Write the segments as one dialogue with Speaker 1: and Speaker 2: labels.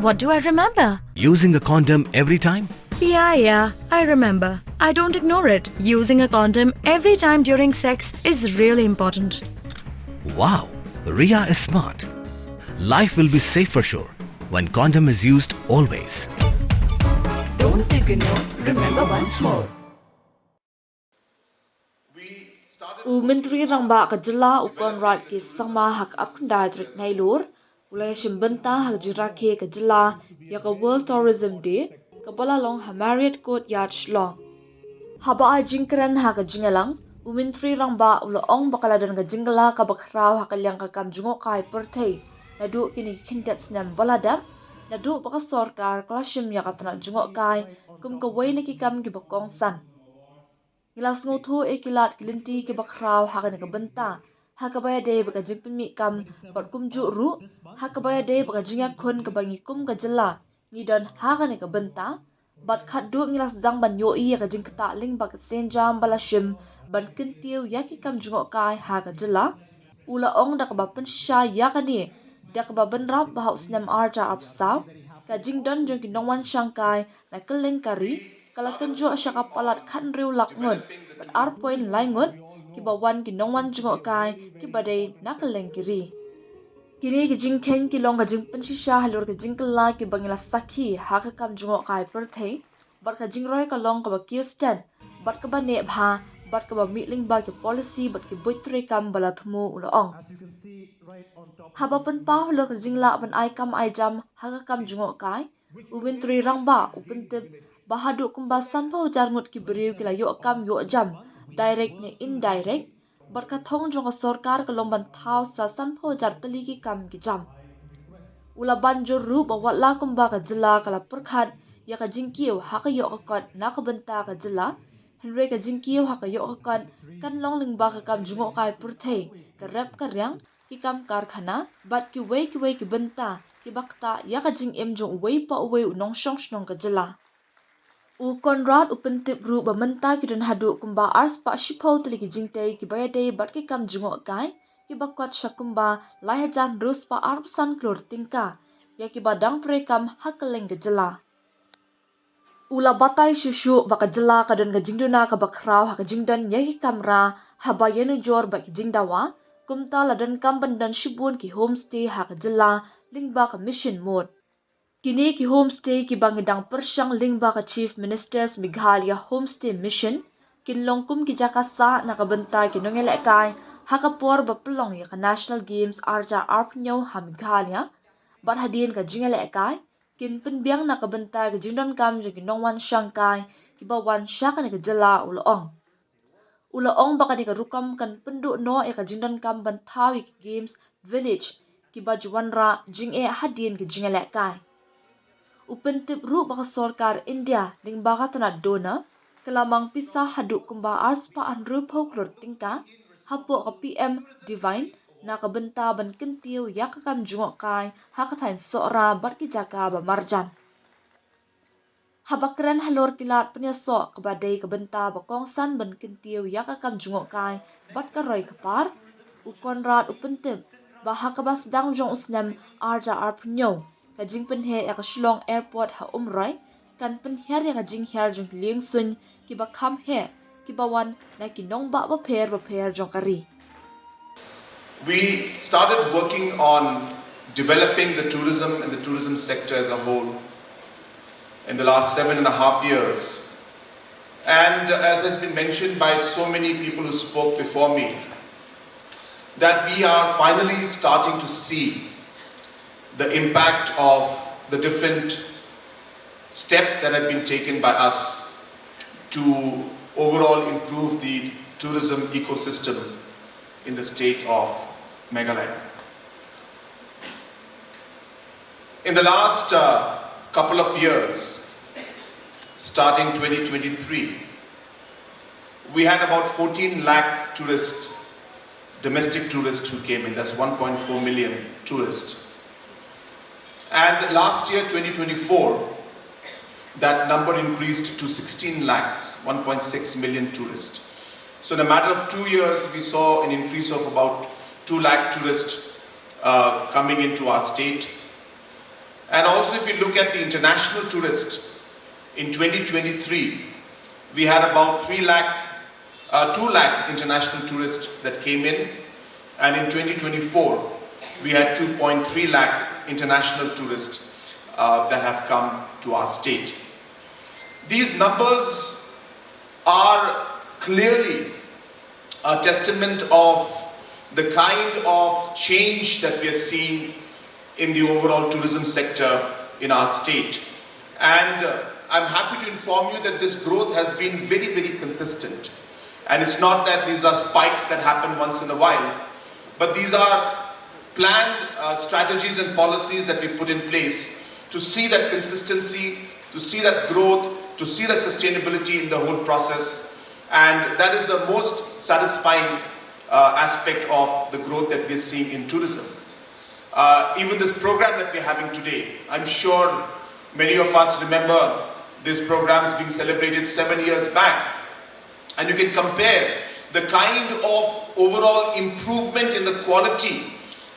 Speaker 1: What do I remember?
Speaker 2: Using a condom every time?
Speaker 1: Yeah, I remember. I don't ignore it. Using a condom every time during sex is really important.
Speaker 2: Wow, Ria is smart. Life will be safe for sure when condom is used always.
Speaker 1: Don't ignore, remember once more.
Speaker 3: Pyntrei rangba ka Jylla ukon rat ki sangma hak apkandai trik nailur ulai shimbenta hak jirake ka Jylla ya ka World Tourism Day ka balalong ha Marriott Courtyard Shlong. Haba a jingkran ha ka jingalang Pyntrei rangba ula ong bakaladan ka jingala ka bakraw ha ka liang ka kam jngohkai pyntrei nadu kini kintet snam baladap nadu baka sorkar klashim ya ka tanak jngohkai kum ka way na ki kam ki bakong san. Gilas ngotho kilat kilinti ke bakraw hakan ke benta hakabaya de baka jingpin mi kam bat kumju ru hakabaya de baka jingyak khun ke bangi kum ka Jylla ngidon hakan ke benta bat khaddu ngilas jang ban yo i ka jingkta ling bak senjam balashim ban kintiu yaki kam jngohkai ha ka Jylla ula ong dak ba pensha yakani dak ba benrap ba haus nam arja apsaw ka jingdon jong ki nongwan shangkai na keleng kari kala kenjo syaka palat khan riu lakngon bat ar point laingot ki bawan ki nongwan jngohkai ki badai nakaleng kiri kini ki jingken ki long ka jing pensisha halur ka jingkala ki bangila sakhi ha ka kam jngohkai pyntrei bat ka jingroi ka long ka ba kiustan bat ka ba ne bha bat ka ba mitling ba ki policy bat ki boitre kam balathmu ulaong haba pen pa halur ka jingla ban ai kam ai jam ha ka kam jngohkai Pyntrei rangba upentip bahadu kumba sanpau jarngut ki beriu kila yo kam yo jam direct ne indirect barka thong jong sarkar ka lomban thau sa sanpau jar tali ki kam ki jam ula banjur ru ba watla kumba ka Jylla kala perkhat ya ka jingkiu ha ka yo ka kot na ka benta ka Jylla henre ka jingkiu ha ka yo ka kot kan long lingba ka kam jngohkai pyntrei ka rap ka ryang ki kam karkhana bat ki wei ki benta ki bakta ya ka jing em jong wei pa wei nong shong shnong ka Jylla u konrad upentip ru ba menta ki don hadu kumba ars pa shipho tli ki jingte ki bayade bat ki kam jngohkai ki bakwat shakumba lahajan rus pa arpsan klur tingka ya ki badang tre kam hakeleng ka Jylla ula batai shushu baka Jylla ka don ka jingduna ka bakraw ha ka jingdan ya ki kamra haba yenu jor ba ki jingdawa kumta ladan kam bandan shibun ki homestay ha ka Jylla lingba ka mission mode kini ki homestay ki bangidang persyang lingba ka Chief Minister's Meghalaya Homestay Mission kinlongkum ki jakasa nakabenta ki nongelekai hakapor bapelong ya ka National Games arja arpnyaw ha Meghalaya bat hadin ka jingelekai kin penbiang nakabenta ki jingdon kam jong ki nongwan shangkai ki bawan syaka ni ka Jylla ulaong baka ni ka rukam kan pendu no ya ka jingdon kam bantawi ki Games Village ki bajuwanra jing hadin ki jingelekai upentip ru baka sarkar India ning baka tanat dona kelamang pisa hadu kumba arspa anru phoklur tingka hapo ka PM Divine na ka benta ban kentiu ya ka kam jngohkai ha ka thain sora bat ki jaka ba marjan habakran halor kilat pnya so ka badai ka benta ba kongsan ban kentiu ya ka kam jngohkai bat ka roi kapar u konrad upentip ba ha ka ba sedang jong usnam arja arpnyo ka jingpen he ya ka Shillong Airport ha umroi kan penher ya ka jingher jong lieng sun ki ba kham he ki ba wan na ki nong ba pher jong kari
Speaker 4: We started working on developing the tourism and the tourism sector as a whole in the last 7.5 years. And as has been mentioned by so many people who spoke before me, that we are finally starting to see the impact of the different steps that have been taken by us to overall improve the tourism ecosystem in the state of Meghalaya. In the last couple of years, starting 2023, we had about 14 lakh tourists, domestic tourists who came in. That's 1.4 million tourists. And last year, 2024, that number increased to 16 lakhs, 1.6 million tourists. So in a matter of 2 years, we saw an increase of about 2 lakh tourists coming into our state. And also if you look at the international tourists, in 2023, we had about 2 lakh international tourists that came in. And in 2024, we had 2.3 lakh international tourists that have come to our state. These numbers are clearly a testament of the kind of change that we are seeing in the overall tourism sector in our state. And I'm happy to inform you that this growth has been very, very consistent. And it's not that these are spikes that happen once in a while, but these are planned strategies and policies that we put in place to see that consistency, to see that growth, to see that sustainability in the whole process. And that is the most satisfying aspect of the growth that we're seeing in tourism. Even this program that we're having today, I'm sure many of us remember this program is being celebrated 7 years back. And you can compare the kind of overall improvement in the quality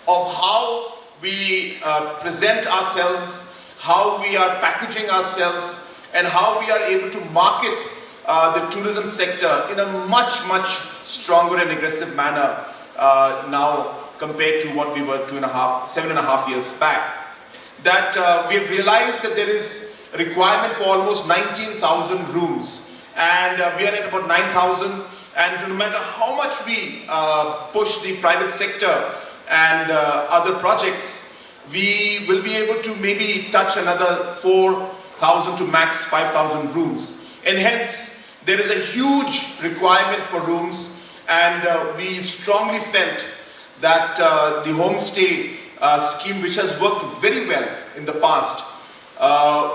Speaker 4: of how we present ourselves, how we are packaging ourselves, and how we are able to market the tourism sector in a much, much stronger and aggressive manner now compared to what we were 7.5 years back. That we have realized that there is a requirement for almost 19,000 rooms, and we are at about 9,000. And no matter how much we push the private sector and other projects, we will be able to maybe touch another 4,000 to max 5,000 rooms. And hence, there is a huge requirement for rooms, and we strongly felt that the homestay scheme, which has worked very well in the past,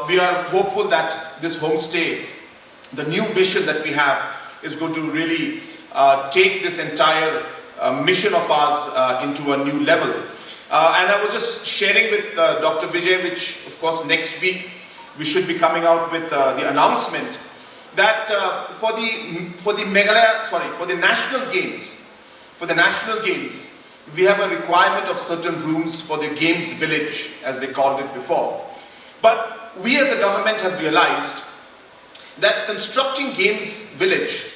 Speaker 4: we are hopeful that this homestay, the new mission that we have, is going to really take this entire mission of ours into a new level. And I was just sharing with Dr. Vijay, which of course next week we should be coming out with the announcement that for the national games, we have a requirement of certain rooms for the games village, as they called it before. But we as a government have realized that constructing games village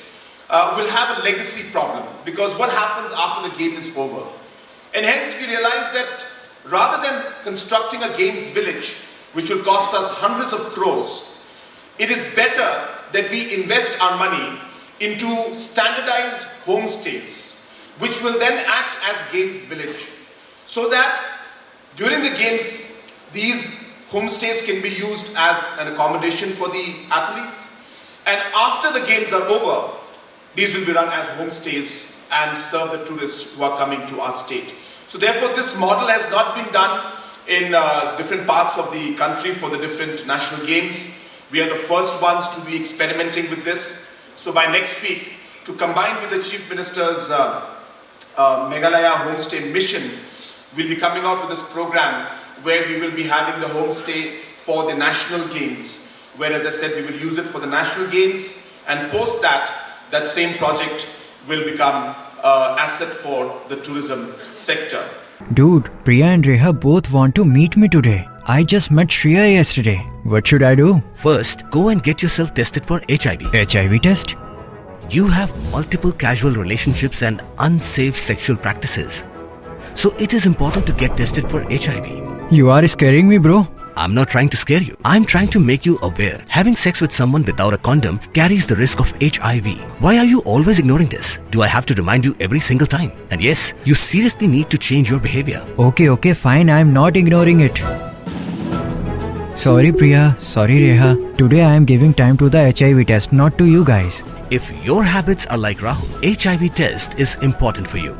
Speaker 4: will have a legacy problem, because what happens after the game is over? And hence we realized that rather than constructing a games village, which will cost us hundreds of crores, it is better that we invest our money into standardized homestays, which will then act as games village, so that during the games, these homestays can be used as an accommodation for the athletes, and after the games are over, these will be run as homestays and serve the tourists who are coming to our state. So therefore, this model has not been done in different parts of the country for the different national games. We are the first ones to be experimenting with this. So by next week, to combine with the Chief Minister's Meghalaya homestay mission, we'll be coming out with this program where we will be having the homestay for the national games, where, as I said, we will use it for the national games, and post that same project will become asset for the tourism sector.
Speaker 5: Dude, Priya and Reha both want to meet me today. I just met Shreya yesterday. What should I do?
Speaker 2: First, go and get yourself tested for HIV.
Speaker 5: HIV test?
Speaker 2: You have multiple casual relationships and unsafe sexual practices. So it is important to get tested for HIV.
Speaker 5: You are scaring me, bro.
Speaker 2: I'm not trying to scare you. I'm trying to make you aware. Having sex with someone without a condom carries the risk of HIV. Why are you always ignoring this? Do I have to remind you every single time? And yes, you seriously need to change your behavior.
Speaker 5: Okay, fine. I'm not ignoring it. Sorry, Priya. Sorry, Reha. Today I am giving time to the HIV test, not to you guys.
Speaker 2: If your habits are like Rahul, HIV test is important for you.